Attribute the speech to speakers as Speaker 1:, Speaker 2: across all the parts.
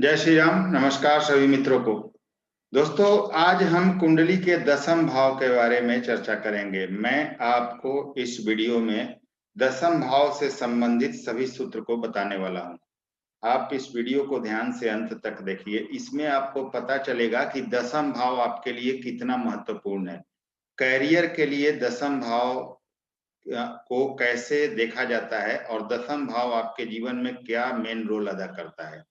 Speaker 1: जय श्री राम। नमस्कार सभी मित्रों को। दोस्तों, आज हम कुंडली के दसम भाव के बारे में चर्चा करेंगे। मैं आपको इस वीडियो में दसम भाव से संबंधित सभी सूत्र को बताने वाला हूं। आप इस वीडियो को ध्यान से अंत तक देखिए। इसमें आपको पता चलेगा कि दसम भाव आपके लिए कितना महत्वपूर्ण है। कैरियर के लिए दसम भाव को कैसे देखा जाता है और दसम भाव आपके जीवन में क्या मेन रोल अदा करता है।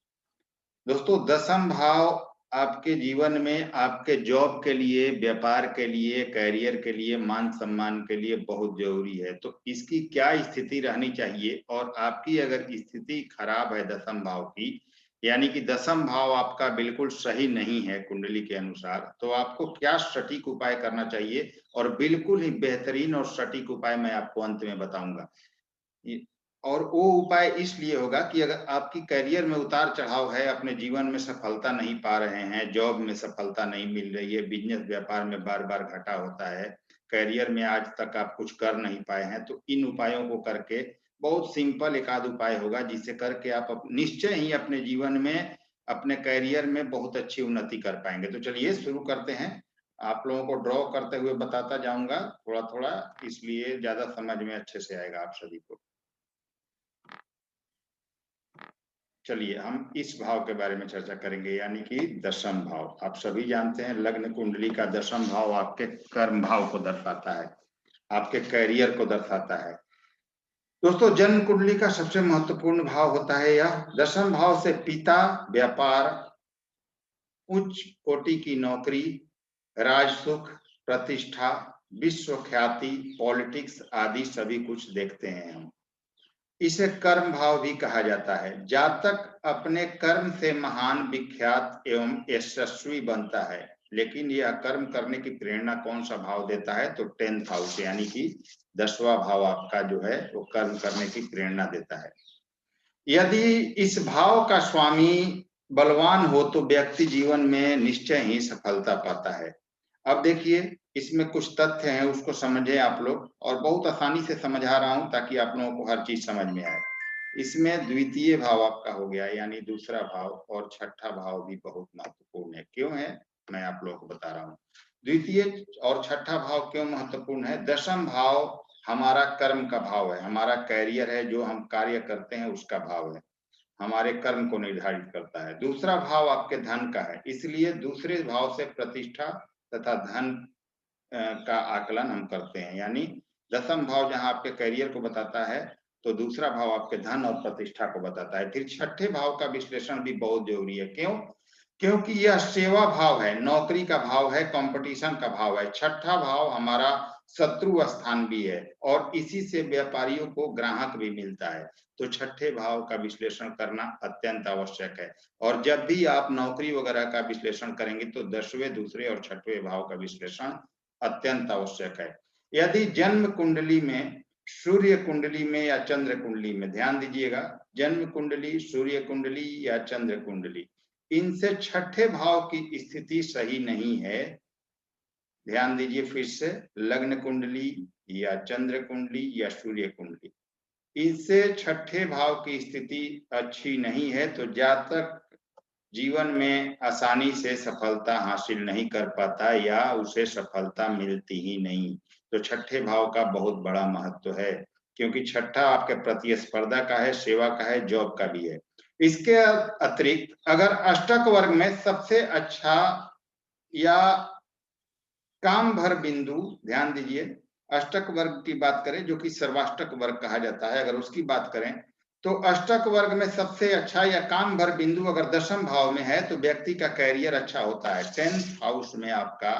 Speaker 1: दोस्तों, दसम भाव आपके जीवन में आपके जॉब के लिए, व्यापार के लिए, कैरियर के लिए, मान सम्मान के लिए बहुत जरूरी है। तो इसकी क्या स्थिति रहनी चाहिए, और आपकी अगर स्थिति खराब है दसम भाव की, यानी कि दसम भाव आपका बिल्कुल सही नहीं है कुंडली के अनुसार, तो आपको क्या सटीक उपाय करना चाहिए। और बिल्कुल ही बेहतरीन और सटीक उपाय मैं आपको अंत में बताऊंगा। और वो उपाय इसलिए होगा कि अगर आपकी करियर में उतार चढ़ाव है, अपने जीवन में सफलता नहीं पा रहे हैं, जॉब में सफलता नहीं मिल रही है, बिजनेस व्यापार में बार बार घाटा होता है, करियर में आज तक आप कुछ कर नहीं पाए हैं, तो इन उपायों को करके, बहुत सिंपल एक आध उपाय होगा जिसे करके आप निश्चय ही अपने जीवन में, अपने करियर में बहुत अच्छी उन्नति कर पाएंगे। तो चलिए शुरू करते हैं। आप लोगों को ड्रॉ करते हुए बताता जाऊंगा थोड़ा थोड़ा, इसलिए ज्यादा समझ में अच्छे से आएगा आप सभी को। चलिए हम इस भाव के बारे में चर्चा करेंगे, यानी कि दशम भाव। आप सभी जानते हैं लग्न कुंडली का दशम भाव आपके कर्म भाव को दर्शाता है, आपके कैरियर को दर्शाता है। दोस्तों, जन्म कुंडली का सबसे महत्वपूर्ण भाव होता है यह। दशम भाव से पिता, व्यापार, उच्च कोटि की नौकरी, राजसुख, प्रतिष्ठा, विश्व ख्याति, पॉलिटिक्स आदि सभी कुछ देखते हैं हम। इसे कर्म भाव भी कहा जाता है। जातक अपने कर्म से महान, विख्यात एवं यशस्वी बनता है। लेकिन यह कर्म करने की प्रेरणा कौन सा भाव देता है, तो 10th हाउस, यानी कि 10वां भाव आपका जो है वो कर्म करने की प्रेरणा देता है। यदि इस भाव का स्वामी बलवान हो तो व्यक्ति जीवन में निश्चय ही सफलता पाता है। अब देखिए, इसमें कुछ तथ्य हैं, उसको समझे आप लोग, और बहुत आसानी से समझा रहा हूं ताकि आप लोगों को हर चीज समझ में आए। इसमें द्वितीय भाव आपका हो गया, यानी दूसरा भाव, और छठा भाव भी बहुत महत्वपूर्ण है। क्यों है, मैं आप लोगों को बता रहा हूँ। द्वितीय और छठा भाव क्यों महत्वपूर्ण है। दशम भाव हमारा कर्म का भाव है, हमारा कैरियर है, जो हम कार्य करते हैं उसका भाव है, हमारे कर्म को निर्धारित करता है। दूसरा भाव आपके धन का है, इसलिए दूसरे भाव से प्रतिष्ठा तथा धन का आकलन हम करते हैं। यानी दसम भाव जहां आपके करियर को बताता है, तो दूसरा भाव आपके धन और प्रतिष्ठा को बताता है। फिर छठे भाव का विश्लेषण भी बहुत जरूरी है। क्यों, क्योंकि यह सेवा भाव है, नौकरी का भाव है, कंपटीशन का भाव है। छठा भाव हमारा शत्रु स्थान भी है, और इसी से व्यापारियों को ग्राहक भी मिलता है। तो छठे भाव का विश्लेषण करना अत्यंत आवश्यक है। और जब भी आप नौकरी वगैरह का विश्लेषण करेंगे तो 10वें, दूसरे और छठवें भाव का विश्लेषण अत्यंत आवश्यक है। यदि जन्म कुंडली में, सूर्य कुंडली में या चंद्र कुंडली में, ध्यान दीजिएगा, जन्म कुंडली, सूर्य कुंडली या चंद्र कुंडली, इनसे छठे भाव की स्थिति सही नहीं है। ध्यान दीजिए फिर से, लग्न कुंडली या चंद्र कुंडली या सूर्य कुंडली, इनसे छठे भाव की स्थिति अच्छी नहीं है, तो जातक जीवन में आसानी से सफलता हासिल नहीं कर पाता, या उसे सफलता मिलती ही नहीं। तो छठे भाव का बहुत बड़ा महत्व है, क्योंकि छठा आपके प्रतिस्पर्धा का है, सेवा का है, जॉब का भी है। इसके अतिरिक्त अगर अष्टक वर्ग में सबसे अच्छा या काम भर बिंदु, ध्यान दीजिए, अष्टक वर्ग की बात करें, जो कि सर्वाष्टक वर्ग कहा जाता है, अगर उसकी बात करें तो अष्टक वर्ग में सबसे अच्छा या काम भर बिंदु अगर दशम भाव में है तो व्यक्ति का कैरियर अच्छा होता है। 10th हाउस में आपका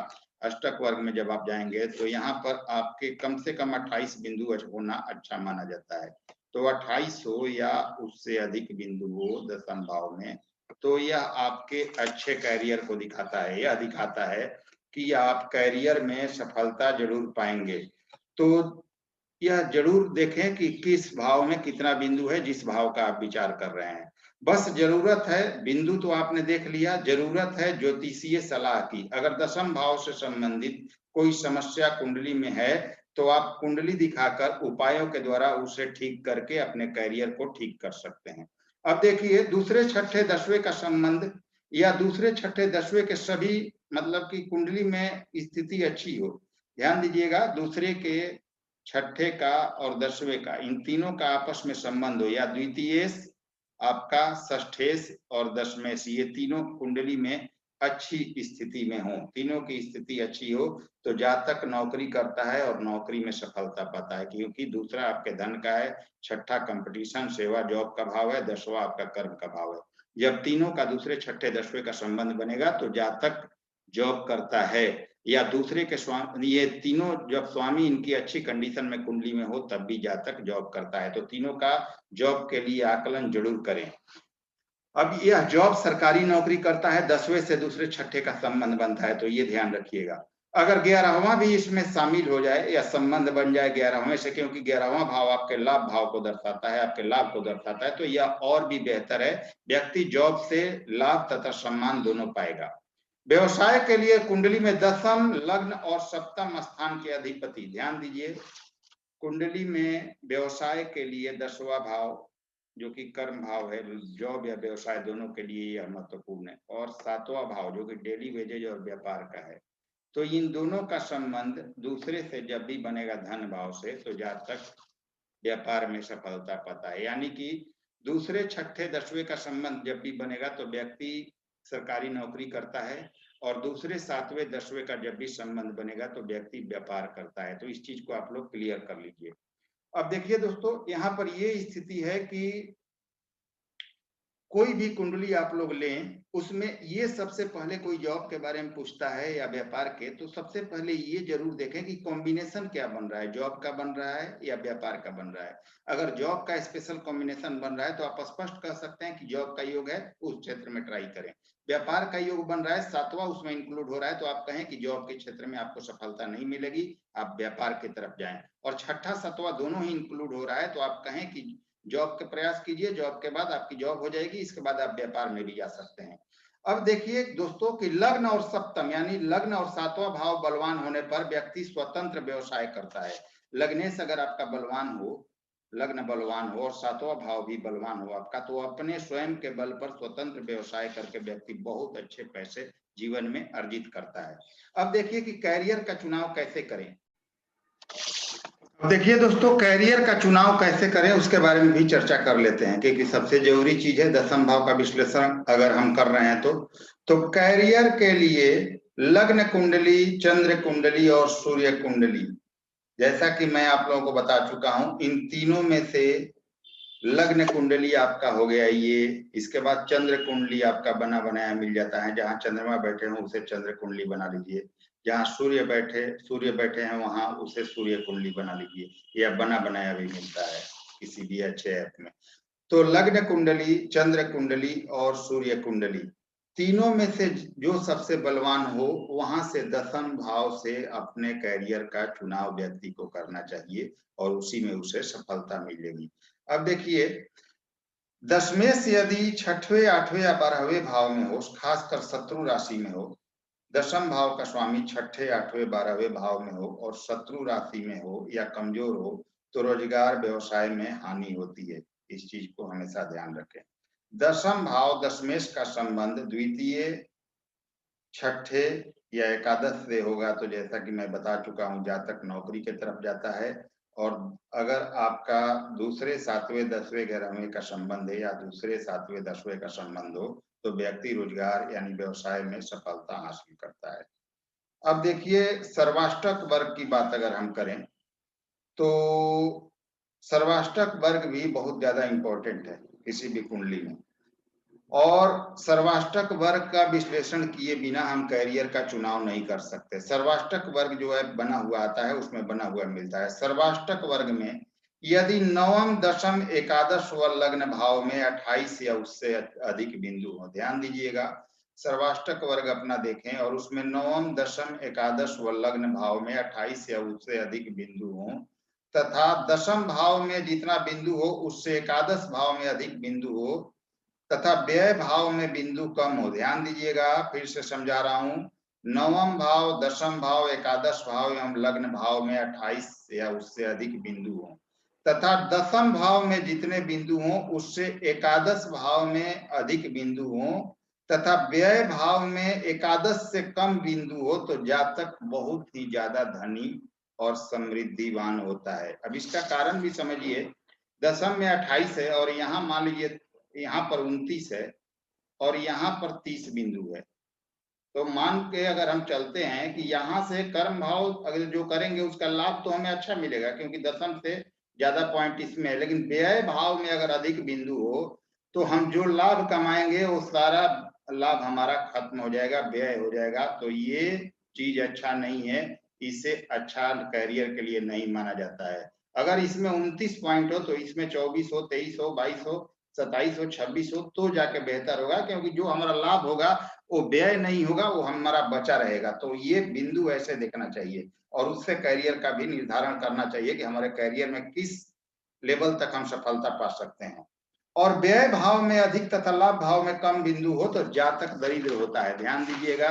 Speaker 1: अष्टक वर्ग में जब आप जाएंगे तो यहाँ पर आपके कम से कम 28 बिंदु होना अच्छा माना जाता है। तो 28 हो या उससे अधिक बिंदु हो दशम भाव में, तो यह आपके अच्छे कैरियर को दिखाता है। यह दिखाता है कि आप कैरियर में सफलता जरूर पाएंगे। तो यह जरूर देखें कि किस भाव में कितना बिंदु है, जिस भाव का आप विचार कर रहे हैं। बस जरूरत है, बिंदु तो आपने देख लिया, जरूरत है ज्योतिषीय सलाह की। अगर दशम भाव से संबंधित कोई समस्या कुंडली में है तो आप कुंडली दिखाकर उपायों के द्वारा उसे ठीक करके अपने कैरियर को ठीक कर सकते हैं। अब देखिए दूसरे छठे दसवें का संबंध या दूसरे छठे दसवें के सभी मतलब कि कुंडली में स्थिति अच्छी हो, ध्यान दीजिएगा, दूसरे के छठे का और दसवें का इन तीनों का आपस में संबंध हो या द्वितीयेश आपका षष्ठेश और दशमेश, ये तीनों कुंडली में अच्छी स्थिति में हो, तीनों की स्थिति अच्छी हो तो जातक नौकरी करता है और नौकरी में सफलता पाता है, क्योंकि दूसरा आपके धन का है, छठा कंपटीशन सेवा जॉब का भाव है, दसवां आपका कर्म का भाव है। जब तीनों का दूसरे छठे दसवें का संबंध बनेगा तो जातक जॉब करता है या दूसरे के स्वामी, ये तीनों जब स्वामी इनकी अच्छी कंडीशन में कुंडली में हो तब भी जातक जॉब करता है। तो तीनों का जॉब के लिए आकलन जरूर करें। अब यह जॉब सरकारी नौकरी करता है, दसवें से दूसरे छठे का संबंध बनता है, तो ये ध्यान रखिएगा। अगर 11वां भी इसमें शामिल हो जाए या संबंध बन जाए 11वें से, क्योंकि 11वां भाव आपके लाभ भाव को दर्शाता है, आपके लाभ को दर्शाता है, तो यह और भी बेहतर है। व्यक्ति जॉब से लाभ तथा सम्मान दोनों पाएगा। व्यवसाय के लिए कुंडली में दशम लग्न और सप्तम स्थान के अधिपति, ध्यान दीजिए, कुंडली में व्यवसाय के लिए 10वां भाव जो कि कर्म भाव है, जॉब या व्यवसाय दोनों के लिए यह महत्वपूर्ण है, और 7वां भाव जो कि डेली वेजेज और व्यापार का है, तो इन दोनों का संबंध दूसरे से जब भी बनेगा धन भाव से तो जातक व्यापार में सफलता पाता है। यानी कि दूसरे छठे दसवें का संबंध जब भी बनेगा तो व्यक्ति सरकारी नौकरी करता है, और दूसरे सातवें दसवें का जब भी संबंध बनेगा तो व्यक्ति व्यापार करता है। तो इस चीज को आप लोग क्लियर कर लीजिए। अब देखिए दोस्तों, यहाँ पर ये स्थिति है कि कोई भी कुंडली आप लोग लें, उसमें ये सबसे पहले कोई जॉब के बारे में पूछता है या व्यापार के, तो सबसे पहले ये जरूर देखें कि कॉम्बिनेशन क्या बन रहा है, जॉब का बन रहा है या व्यापार का बन रहा है। अगर जॉब का स्पेशल कॉम्बिनेशन बन रहा है तो आप स्पष्ट कह सकते हैं कि जॉब का योग है, उस क्षेत्र में ट्राई करें। व्यापार का योग बन रहा है, 7वां उसमें इंक्लूड हो रहा है, तो आप कहें कि जॉब के क्षेत्र में आपको सफलता नहीं मिलेगी, आप व्यापार की तरफ जाएं। और छठा 7वां दोनों ही इंक्लूड हो रहा है, तो आप कहें कि जॉब के प्रयास कीजिए, जॉब के बाद आपकी जॉब हो जाएगी, इसके बाद आप व्यापार में भी जा सकते हैं। अब देखिए दोस्तों कि लग्न और सप्तम यानी लग्न और 7वां भाव बलवान होने पर व्यक्ति स्वतंत्र व्यवसाय करता है। लग्नेश अगर आपका बलवान हो, लग्न बलवान हो और 7वां भाव भी बलवान हो आपका, तो अपने स्वयं के बल पर स्वतंत्र व्यवसाय करके व्यक्ति बहुत अच्छे पैसे जीवन में अर्जित करता है। अब देखिए कि कैरियर का चुनाव कैसे करें। देखिए दोस्तों, कैरियर का चुनाव कैसे करें उसके बारे में भी चर्चा कर लेते हैं, क्योंकि सबसे जरूरी चीज है दशम भाव का विश्लेषण अगर हम कर रहे हैं तो कैरियर के लिए लग्न कुंडली, चंद्र कुंडली और सूर्य कुंडली, जैसा कि मैं आप लोगों को बता चुका हूं, इन तीनों में से लग्न कुंडली आपका हो गया ये, इसके बाद चंद्र कुंडली आपका बना बनाया मिल जाता है, जहां चंद्रमा बैठे हो उसे चंद्र कुंडली बना लीजिए, जहां सूर्य बैठे हैं वहां उसे सूर्य कुंडली बना लीजिए, या बना बनाया भी मिलता है किसी भी अच्छे ऐप में। तो लग्न कुंडली, चंद्र कुंडली और सूर्य कुंडली, तीनों में से जो सबसे बलवान हो वहां से दशम भाव से अपने कैरियर का चुनाव व्यक्ति को करना चाहिए और उसी में उसे सफलता मिलेगी। अब देखिए, दशमेश यदि छठवें, 8वें या 12वें भाव में हो, खासकर शत्रु राशि में हो, दशम भाव का स्वामी छठे, 8वें, 12वें भाव में हो और शत्रु राशि में हो या कमजोर हो, तो रोजगार व्यवसाय में हानि होती है। इस चीज को हमेशा ध्यान रखें। दशम भाव दशमेश का संबंध द्वितीय, छठे या एकादश से होगा तो जैसा कि मैं बता चुका हूं, जातक नौकरी की तरफ जाता है, और अगर आपका दूसरे, 7वें, 10वें, 11वें का संबंध है या दूसरे, 7वें, 10वें का संबंध हो तो व्यक्ति रोजगार यानी व्यवसाय में सफलता हासिल करता है। अब देखिए, सर्वाष्टक वर्ग की बात अगर हम करें तो सर्वाष्टक वर्ग भी बहुत ज्यादा इंपॉर्टेंट है किसी भी कुंडली में, और सर्वाष्टक वर्ग का विश्लेषण किए बिना हम कैरियर का चुनाव नहीं कर सकते। सर्वाष्टक वर्ग जो है बना हुआ आता है, उसमें बना हुआ मिलता है। सर्वाष्टक वर्ग में यदि नवम, दशम, एकादश व लग्न भाव में 28 या उससे अधिक बिंदु हो, ध्यान दीजिएगा, सर्वाष्टक वर्ग अपना देखें और उसमें नवम, दशम, एकादश व लग्न भाव में 28 या उससे अधिक बिंदु हो, तथा दशम भाव में जितना बिंदु हो उससे एकादश भाव में अधिक बिंदु हो, तथा व्यय भाव में बिंदु कम हो। ध्यान दीजिएगा, फिर से समझा रहा हूं, नवम भाव, दशम भाव, एकादश भाव एवं लग्न भाव में 28 या उससे अधिक बिंदु हो, तथा दशम भाव में जितने बिंदु हों उससे एकादश भाव में अधिक बिंदु हों तथा व्यय भाव में एकादश से कम बिंदु हो तो जातक बहुत ही ज्यादा धनी और समृद्धिवान होता है। अब इसका कारण भी समझिए, दशम में 28 है और यहाँ मान लीजिए यहाँ पर 29 है और यहाँ पर 30 बिंदु है। तो मान के अगर हम चलते हैं कि यहाँ से कर्म भाव अगर जो करेंगे उसका लाभ तो हमें अच्छा मिलेगा क्योंकि दशम से ज्यादा पॉइंट इसमें है, लेकिन व्यय भाव में अगर अधिक बिंदु हो तो हम जो लाभ कमाएंगे वो सारा लाभ हमारा खत्म हो जाएगा, व्यय हो जाएगा। तो ये चीज अच्छा नहीं है, इसे अच्छा करियर के लिए नहीं माना जाता है। अगर इसमें 29 पॉइंट हो तो इसमें 24 हो, 23 हो, 22 हो, 27 हो, 26 हो तो जाके बेहतर होगा, क्योंकि जो हमारा लाभ होगा वो व्यय नहीं होगा, वो हमारा बचा रहेगा। तो ये बिंदु ऐसे देखना चाहिए और उससे करियर का भी निर्धारण करना चाहिए कि हमारे करियर में किस लेवल तक हम सफलता पा सकते हैं। और व्यय भाव में अधिक तथा लाभ भाव में कम बिंदु हो तो जातक दरिद्र होता है। ध्यान दीजिएगा,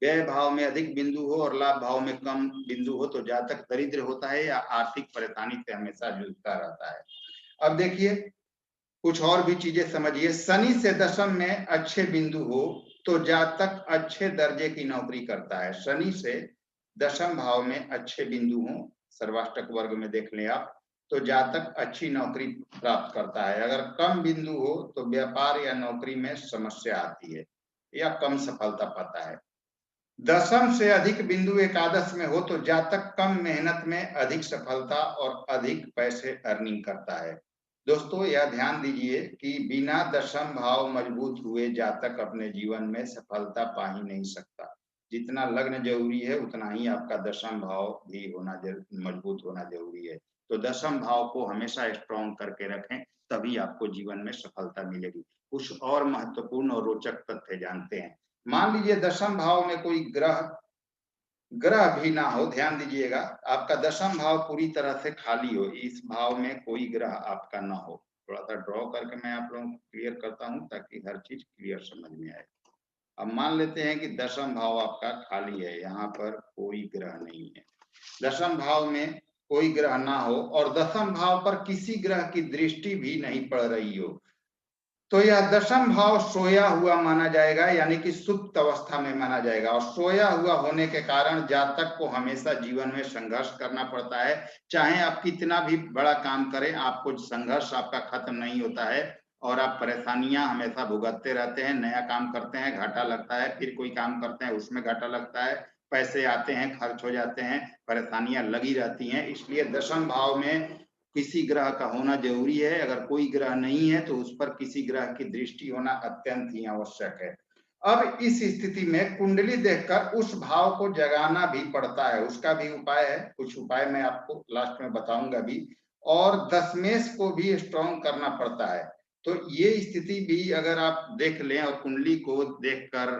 Speaker 1: व्यय भाव में अधिक बिंदु हो और लाभ भाव में कम बिंदु हो तो जातक दरिद्र होता है या आर्थिक परेशानी से हमेशा जूझता रहता है। अब देखिए कुछ और भी चीजें समझिए। शनि से दशम में अच्छे बिंदु हो तो जातक अच्छे दर्जे की नौकरी करता है। शनि से दशम भाव में अच्छे बिंदु हो, सर्वाष्टक वर्ग में देख लें आप, तो जातक अच्छी नौकरी प्राप्त करता है। अगर कम बिंदु हो तो व्यापार या नौकरी में समस्या आती है या कम सफलता पाता है। दशम से अधिक बिंदु एकादश में हो तो जातक कम मेहनत में अधिक सफलता और अधिक पैसे अर्निंग करता है। दोस्तों यह ध्यान दीजिए कि बिना दशम भाव मजबूत हुए जातक अपने जीवन में सफलता पा ही नहीं सकता। जितना लग्न जरूरी है उतना ही आपका दशम भाव भी होना मजबूत होना जरूरी है। तो दशम भाव को हमेशा स्ट्रॉन्ग करके रखें, तभी आपको जीवन में सफलता मिलेगी। कुछ और महत्वपूर्ण और रोचक तथ्य जानते हैं। मान लीजिए दशम भाव में कोई ग्रह भी ना हो, ध्यान दीजिएगा, आपका दशम भाव पूरी तरह से खाली हो, इस भाव में कोई ग्रह आपका ना हो। थोड़ा सा ड्रॉ करके मैं आप लोगों को क्लियर करता हूं ताकि हर चीज क्लियर समझ में आए। अब मान लेते हैं कि दशम भाव आपका खाली है, यहाँ पर कोई ग्रह नहीं है, दशम भाव में कोई ग्रह ना हो और दशम भाव पर किसी ग्रह की दृष्टि भी नहीं पड़ रही हो तो यह दशम भाव सोया हुआ माना जाएगा, यानी कि सुप्त अवस्था में माना जाएगा। और सोया हुआ होने के कारण जातक को हमेशा जीवन में संघर्ष करना पड़ता है। चाहे आप कितना भी बड़ा काम करें, आपको संघर्ष आपका खत्म नहीं होता है और आप परेशानियां हमेशा भुगतते रहते हैं। नया काम करते हैं, घाटा लगता है, फिर कोई काम करते हैं, उसमें घाटा लगता है, पैसे आते हैं, खर्च हो जाते हैं, परेशानियां लगी रहती हैं। इसलिए दशम भाव में किसी ग्रह का होना जरूरी है। अगर कोई ग्रह नहीं है तो उस पर किसी ग्रह की दृष्टि होना अत्यंत ही आवश्यक है। अब इस स्थिति में कुंडली देखकर उस भाव को जगाना भी पड़ता है, उसका भी उपाय है, कुछ उपाय मैं आपको लास्ट में बताऊंगा भी। और दशमेश को भी स्ट्रॉन्ग करना पड़ता है। तो ये स्थिति भी अगर आप देख लें और कुंडली को देखकर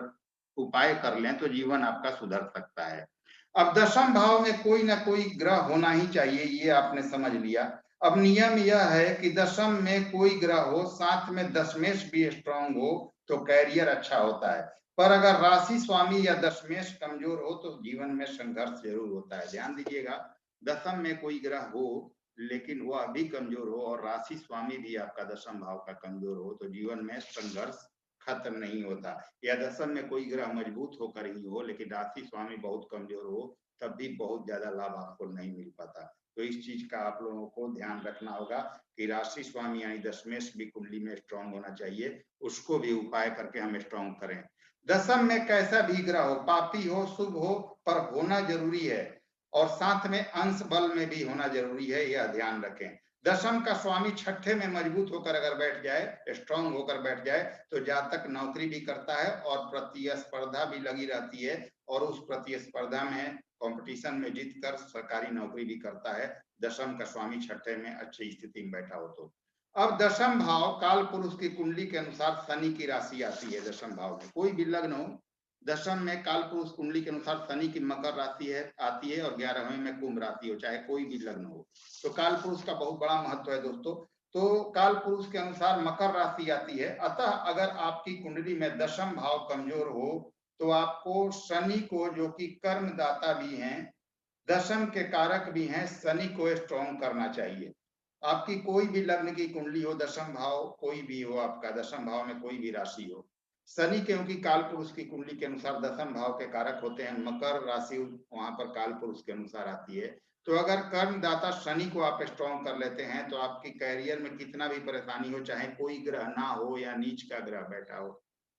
Speaker 1: उपाय कर लें तो जीवन आपका सुधर सकता है। अब दशम भाव में कोई ना कोई ग्रह होना ही चाहिए, ये आपने समझ लिया। अब नियम यह है कि दशम में कोई ग्रह हो, साथ में दशमेश भी स्ट्रांग हो तो कैरियर अच्छा होता है। पर अगर राशि स्वामी या दशमेश कमजोर हो तो जीवन में संघर्ष जरूर होता है। ध्यान दीजिएगा, दशम में कोई ग्रह हो लेकिन वह भी कमजोर हो और राशि स्वामी भी आपका दशम भाव का कमजोर हो तो जीवन में संघर्ष खत्म नहीं होता। या दशम में कोई ग्रह मजबूत होकर ही हो लेकिन राशि स्वामी बहुत कमजोर हो, तब भी बहुत ज्यादा लाभ आपको नहीं मिल पाता। तो इस चीज का आप लोगों को ध्यान रखना होगा कि राशि स्वामी यानी दशमेश भी कुंडली में स्ट्रांग होना चाहिए, उसको भी उपाय करके हम स्ट्रांग करें। दशम में कैसा भी ग्रह हो, पापी हो शुभ हो, पर होना जरूरी है और साथ में अंश बल में भी होना जरूरी है, यह ध्यान रखें। दशम का स्वामी छठे में मजबूत होकर अगर बैठ जाए, स्ट्रांग होकर बैठ जाए तो जातक नौकरी भी करता है और प्रतिस्पर्धा भी लगी रहती है और उस प्रतिस्पर्धा में कंपटीशन में जीतकर सरकारी नौकरी भी करता है, दशम का स्वामी छठे में अच्छी स्थिति में बैठा हो तो। अब दशम भाव काल पुरुष की कुंडली के अनुसार शनि की राशि आती है। दशम भाव में कोई भी लग्न हो, दशम में काल पुरुष कुंडली के अनुसार शनि की मकर राशि है आती है और 11वें में कुंभ राशि हो, चाहे कोई भी लग्न हो। तो काल पुरुष का बहुत बड़ा महत्व है दोस्तों। तो काल पुरुष के अनुसार मकर राशि आती है। अतः अगर आपकी कुंडली में दशम भाव कमजोर हो तो आपको शनि को, जो कि कर्मदाता भी हैं, दशम के कारक भी हैं, शनि को स्ट्रॉन्ग करना चाहिए। आपकी कोई भी लग्न की कुंडली हो, दशम भाव कोई भी हो, आपका दशम भाव में कोई भी राशि हो, शनि क्योंकि काल पुरुष की कुंडली के अनुसार दशम भाव के कारक होते हैं, मकर राशि वहां पर काल पुरुष के अनुसार आती है। तो अगर कर्मदाता शनि को आप स्ट्रॉन्ग कर लेते हैं तो आपकी कैरियर में कितना भी परेशानी हो, चाहे कोई ग्रह ना हो या नीच का ग्रह बैठा हो,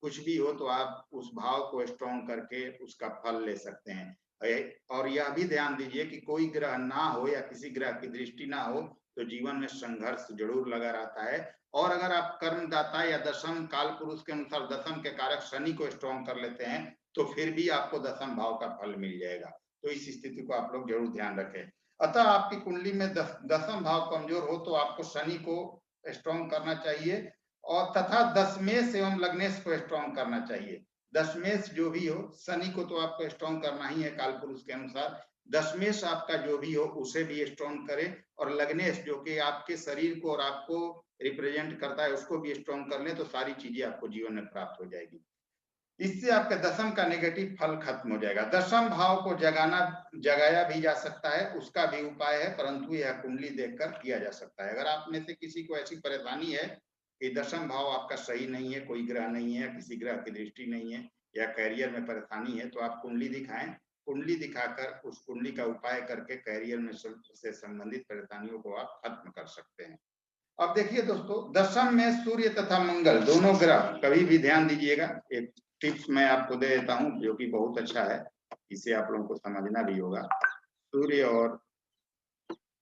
Speaker 1: कुछ भी हो, तो आप उस भाव को स्ट्रॉन्ग करके उसका फल ले सकते हैं। और यह भी ध्यान दीजिए कि कोई ग्रह ना हो या किसी ग्रह की दृष्टि ना हो तो जीवन में संघर्ष जरूर लगा रहता है। और अगर आप कर्मदाता या दशम काल पुरुष के अनुसार दशम के कारक शनि को स्ट्रॉन्ग कर लेते हैं तो फिर भी आपको दशम भाव का फल मिल जाएगा। तो इस स्थिति को आप लोग जरूर ध्यान रखें। अतः आपकी कुंडली में दशम भाव कमजोर हो तो आपको शनि को स्ट्रॉन्ग करना चाहिए और तथा दशमेश एवं लग्नेश को स्ट्रॉन्ग करना चाहिए। दशमेश जो भी हो, शनि को तो आपको स्ट्रॉन्ग करना ही है काल पुरुष के अनुसार, दशमेश आपका जो भी हो उसे भी स्ट्रॉन्ग करें, और लग्नेश जो कि आपके शरीर को और आपको रिप्रेजेंट करता है उसको भी स्ट्रॉन्ग कर ले तो सारी चीजें आपको जीवन में प्राप्त हो जाएगी। इससे आपके दशम का नेगेटिव फल खत्म हो जाएगा। दशम भाव को जगाया भी जा सकता है, उसका भी उपाय है, परंतु यह कुंडली देखकर किया जा सकता है। अगर आप में से किसी को ऐसी परेशानी है कि दशम भाव आपका सही नहीं है, कोई ग्रह नहीं है, किसी ग्रह की दृष्टि नहीं है या कैरियर में परेशानी है, तो आप कुंडली दिखाएं। कुंडली दिखाकर उस कुंडली का उपाय करके कैरियर में से संबंधित परेशानियों को आप खत्म कर सकते हैं। अब देखिए दोस्तों, दशम में सूर्य तथा मंगल दोनों ग्रह, कभी भी ध्यान दीजिएगा, एक टिप्स मैं आपको दे देता हूं जो कि बहुत अच्छा है, इसे आप लोगों को समझना भी होगा। सूर्य और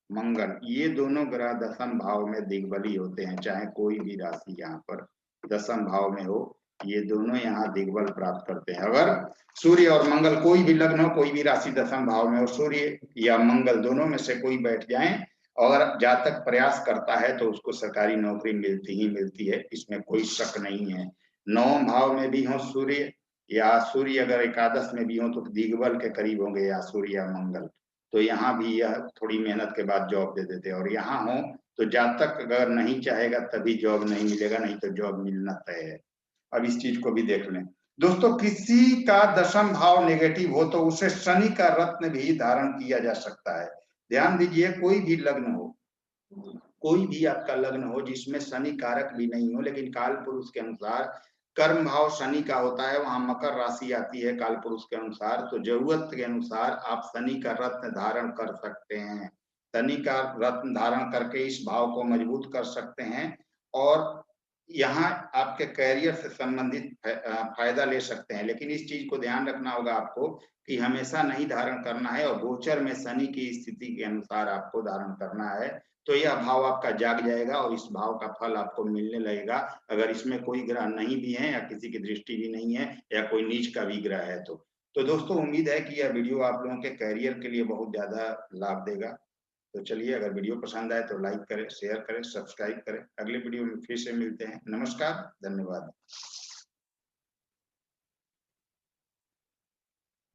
Speaker 1: मंगल ये दोनों ग्रह दशम भाव में दिग्बली होते हैं, चाहे कोई भी राशि यहाँ पर दशम भाव में हो, ये दोनों यहाँ दिग्बल प्राप्त करते हैं। अगर सूर्य और मंगल कोई भी लग्न हो, कोई भी राशि दशम भाव में, और सूर्य या मंगल दोनों में से कोई बैठ जाए और जातक प्रयास करता है तो उसको सरकारी नौकरी मिलती ही मिलती है, इसमें कोई शक नहीं है। नौम भाव में भी हो सूर्य, या सूर्य अगर एकादश में भी हो तो दिग्बल के करीब होंगे, या सूर्य या मंगल, तो यहाँ भी यह थोड़ी मेहनत के बाद जॉब दे देते हैं। और यहाँ हो तो जातक अगर नहीं चाहेगा तभी जॉब नहीं मिलेगा, नहीं तो जॉब मिलना तय है। अब इस चीज को भी देख लें दोस्तों, किसी का दशम भाव नेगेटिव हो तो उसे शनि का रत्न भी धारण किया जा सकता है। ध्यान दीजिए, कोई भी लग्न हो, कोई भी आपका लग्न हो जिसमें शनि कारक भी नहीं हो, लेकिन काल पुरुष के अनुसार कर्म भाव शनि का होता है, वहां मकर राशि आती है काल पुरुष के अनुसार, तो जरूरत के अनुसार आप शनि का रत्न धारण कर सकते हैं। शनि का रत्न धारण करके इस भाव को मजबूत कर सकते हैं और यहाँ आपके कैरियर से संबंधित फायदा ले सकते हैं। लेकिन इस चीज को ध्यान रखना होगा आपको कि हमेशा नहीं धारण करना है, और गोचर में शनि की स्थिति के अनुसार आपको धारण करना है, तो यह भाव आपका जाग जाएगा और इस भाव का फल आपको मिलने लगेगा। अगर इसमें कोई ग्रह नहीं भी है या किसी की दृष्टि भी नहीं है या कोई नीच का भी ग्रह है तो दोस्तों उम्मीद है कि यह वीडियो आप लोगों के कैरियर के लिए बहुत ज्यादा लाभ देगा। तो चलिए, अगर वीडियो पसंद आए तो लाइक करें, शेयर करें, सब्सक्राइब करें। अगले वीडियो में फिर से मिलते हैं। नमस्कार, धन्यवाद।